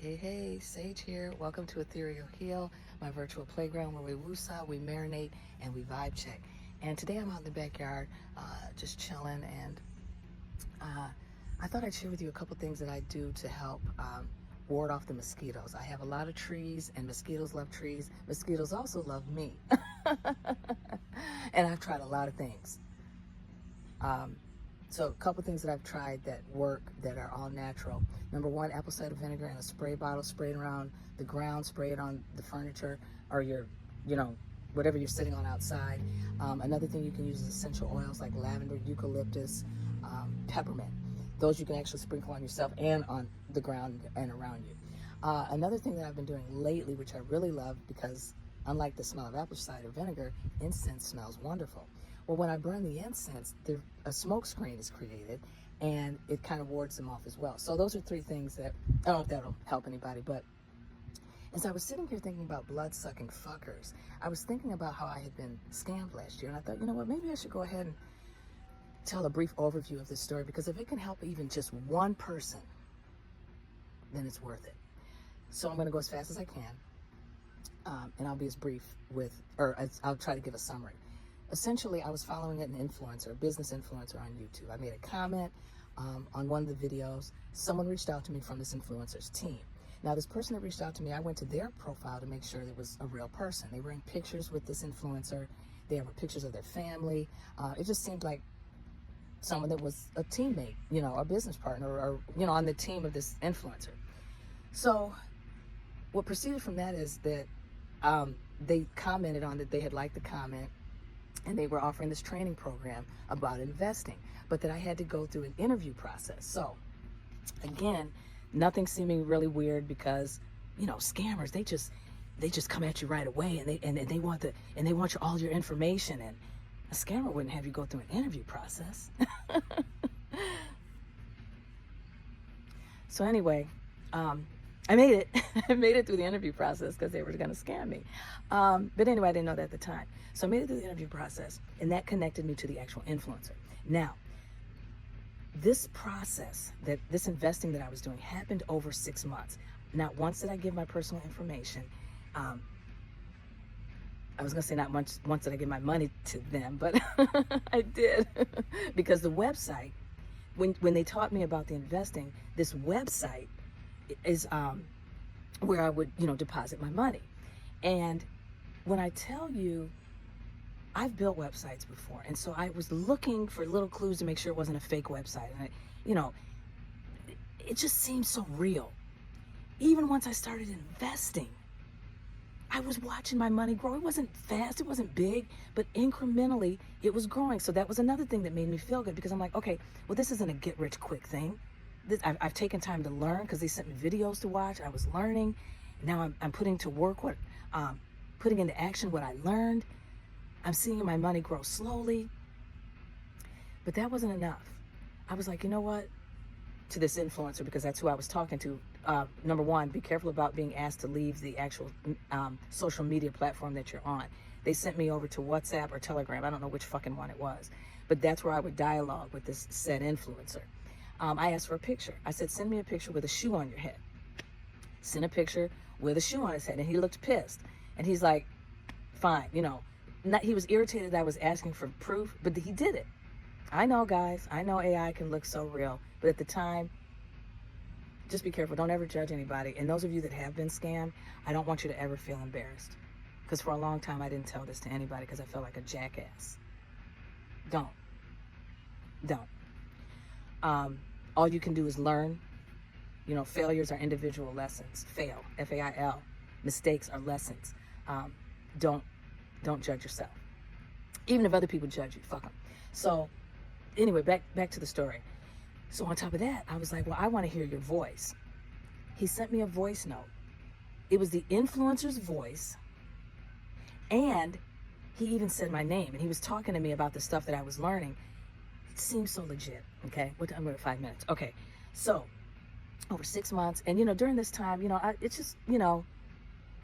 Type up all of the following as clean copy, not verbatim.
Hey, Sage here. Welcome to Ethereal Heal, my virtual playground where we woosah, we marinate, and we vibe check. And today I'm out in the backyard, just chilling, and I thought I'd share with you a couple things that I do to help ward off the mosquitoes. I have a lot of trees, and mosquitoes love trees. Mosquitoes also love me. And I've tried a lot of things. So a couple things that I've tried that work that are all natural. Number one, apple cider vinegar in a spray bottle, spray it around the ground, spray it on the furniture or your, whatever you're sitting on outside. Another thing you can use is essential oils like lavender, eucalyptus, peppermint. Those you can actually sprinkle on yourself and on the ground and around you. Another thing that I've been doing lately, which I really love because unlike the smell of apple cider vinegar, incense smells wonderful. Well, when I burn the incense, a smoke screen is created, and it kind of wards them off as well. So those are three things that, I don't know if that'll help anybody, but as I was sitting here thinking about blood-sucking fuckers, I was thinking about how I had been scammed last year, and I thought, you know what, maybe I should go ahead and tell a brief overview of this story, because if it can help even just one person, then it's worth it. So I'm going to go as fast as I can, and I'll be as brief I'll try to give a summary. Essentially, I was following an influencer, a business influencer on YouTube. I made a comment on one of the videos. Someone reached out to me from this influencer's team. Now, this person that reached out to me, I went to their profile to make sure it was a real person. They were in pictures with this influencer. They were pictures of their family. It just seemed like someone that was a teammate, a business partner, or, on the team of this influencer. So what proceeded from that is that they commented on that they had liked the comment, and they were offering this training program about investing, but that I had to go through an interview process. So again, nothing seeming really weird because, scammers, they just come at you right away, and they want all your information, and a scammer wouldn't have you go through an interview process. So anyway, I made it. I made it through the interview process because they were going to scam me. But anyway, I didn't know that at the time. So I made it through the interview process, and that connected me to the actual influencer. Now, this process, this investing that I was doing, happened over 6 months. Not once did I give my personal information. I was going to say not once did I give my money to them, but I did. Because the website, when they taught me about the investing, this website is where I would, deposit my money. And when I tell you, I've built websites before, and so I was looking for little clues to make sure it wasn't a fake website. And it just seemed so real. Even once I started investing, I was watching my money grow. It wasn't fast, it wasn't big, but incrementally it was growing. So that was another thing that made me feel good, because I'm like, okay, well, this isn't a get-rich-quick thing. I've taken time to learn, because they sent me videos to watch. I was learning. Now I'm putting to work putting into action what I learned. I'm seeing my money grow slowly. But that wasn't enough. I was like, you know what? To this influencer, because that's who I was talking to. Number one, be careful about being asked to leave the actual social media platform that you're on. They sent me over to WhatsApp or Telegram. I don't know which fucking one it was. But that's where I would dialogue with this said influencer. I asked for a picture. I said, send me a picture with a shoe on your head. Send a picture with a shoe on his head. And he looked pissed. And he's like, fine, he was irritated that I was asking for proof, but he did it. I know, guys. I know AI can look so real. But at the time, just be careful. Don't ever judge anybody. And those of you that have been scammed, I don't want you to ever feel embarrassed. Because for a long time, I didn't tell this to anybody because I felt like a jackass. Don't. All you can do is learn. Failures are individual lessons. Fail, F-A-I-L. Mistakes are lessons. Don't judge yourself. Even if other people judge you, fuck them. So anyway, back to the story. So on top of that, I was like, well, I want to hear your voice. He sent me a voice note. It was the influencer's voice, and he even said my name, and he was talking to me about the stuff that I was learning. It seems so legit, okay? I'm at 5 minutes. Okay, so over 6 months, and during this time, it's just,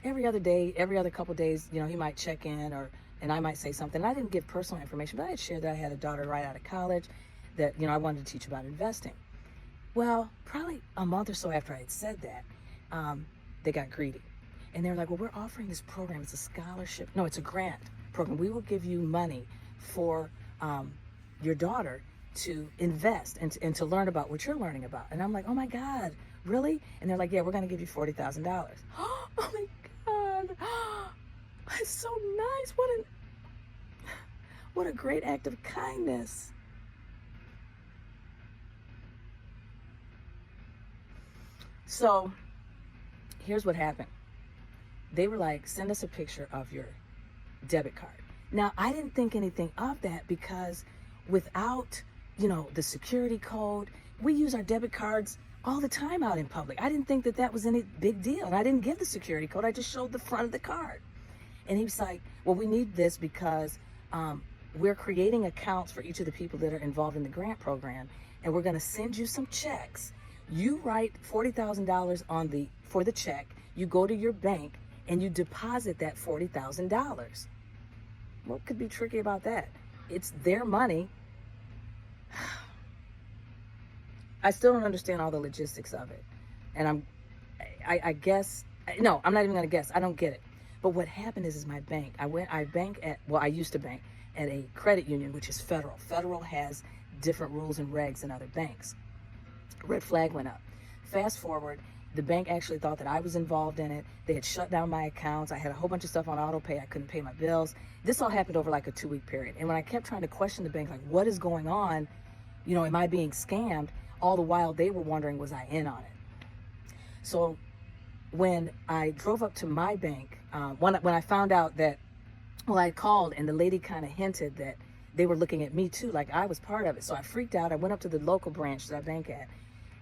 every other day, every other couple days, he might check in, and I might say something. I didn't give personal information, but I had shared that I had a daughter right out of college, that I wanted to teach about investing. Well, probably a month or so after I had said that, they got greedy. And they're like, well, we're offering this program. It's a scholarship. No, it's a grant program. We will give you money for your daughter to invest and to learn about what you're learning about. And I'm like, oh my God, really? And they're like, yeah, we're going to give you $40,000. Oh my God. It's so nice. What a great act of kindness. So here's what happened. They were like, send us a picture of your debit card. Now, I didn't think anything of that because without, the security code, we use our debit cards all the time out in public. I didn't think that that was any big deal. And I didn't give the security code. I just showed the front of the card. And he was like, well, we need this because we're creating accounts for each of the people that are involved in the grant program. And we're going to send you some checks. You write $40,000 for the check. You go to your bank and you deposit that $40,000. What could be tricky about that? It's their money. I still don't understand all the logistics of it. And I guess, no, I'm not even gonna guess. I don't get it. But what happened is my bank, I used to bank at a credit union, which is federal. Federal has different rules and regs than other banks. Red flag went up. Fast forward, the bank actually thought that I was involved in it. They had shut down my accounts. I had a whole bunch of stuff on auto pay. I couldn't pay my bills. This all happened over like a 2-week period. And when I kept trying to question the bank, like, what is going on? Am I being scammed? All the while they were wondering, was I in on it? So when I drove up to my bank, when I found out that, I called and the lady kind of hinted that they were looking at me too, like I was part of it. So I freaked out. I went up to the local branch that I bank at.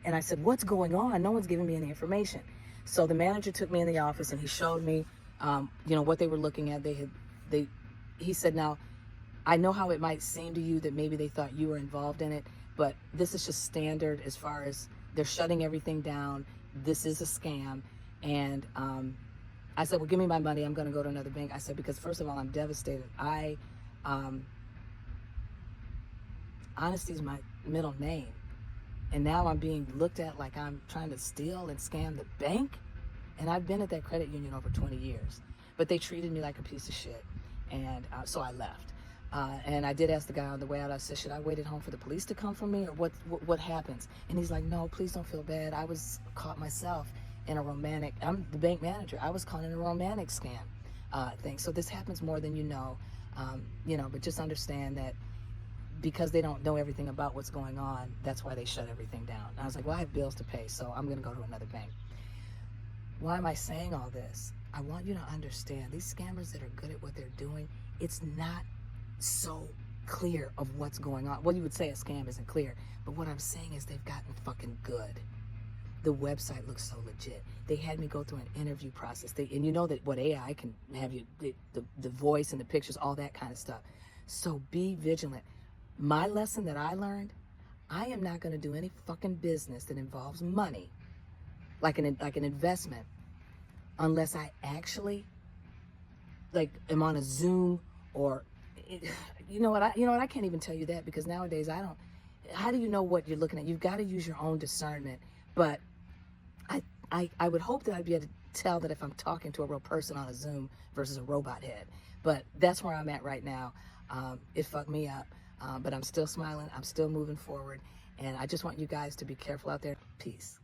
And I said, what's going on? No one's giving me any information. So the manager took me in the office and he showed me, what they were looking at. He said, now, I know how it might seem to you that maybe they thought you were involved in it, but this is just standard as far as they're shutting everything down. This is a scam. And I said, well, give me my money. I'm going to go to another bank. I said, because first of all, I'm devastated. Honesty is my middle name. And now I'm being looked at like I'm trying to steal and scam the bank. And I've been at that credit union over 20 years. But they treated me like a piece of shit. And so I left. And I did ask the guy on the way out, I said, should I wait at home for the police to come for me? Or what happens? And he's like, no, please don't feel bad. I was caught myself in a romantic, I'm the bank manager. I was caught in a romantic scam thing. So this happens more than you know, but just understand that because they don't know everything about what's going on, that's why they shut everything down. And I was like, well, I have bills to pay, so I'm gonna go to another bank. Why am I saying all this? I want you to understand, these scammers that are good at what they're doing, it's not so clear of what's going on. Well, you would say a scam isn't clear, but what I'm saying is they've gotten fucking good. The website looks so legit. They had me go through an interview process. And you know that what AI can have you, the voice and the pictures, all that kind of stuff. So be vigilant. My lesson that I learned, I am not going to do any fucking business that involves money, like an investment, unless I actually am on a Zoom or, you know what? I can't even tell you that because nowadays how do you know what you're looking at? You've got to use your own discernment. But I would hope that I'd be able to tell that if I'm talking to a real person on a Zoom versus a robot head. But that's where I'm at right now. It fucked me up. But I'm still smiling. I'm still moving forward. And I just want you guys to be careful out there. Peace.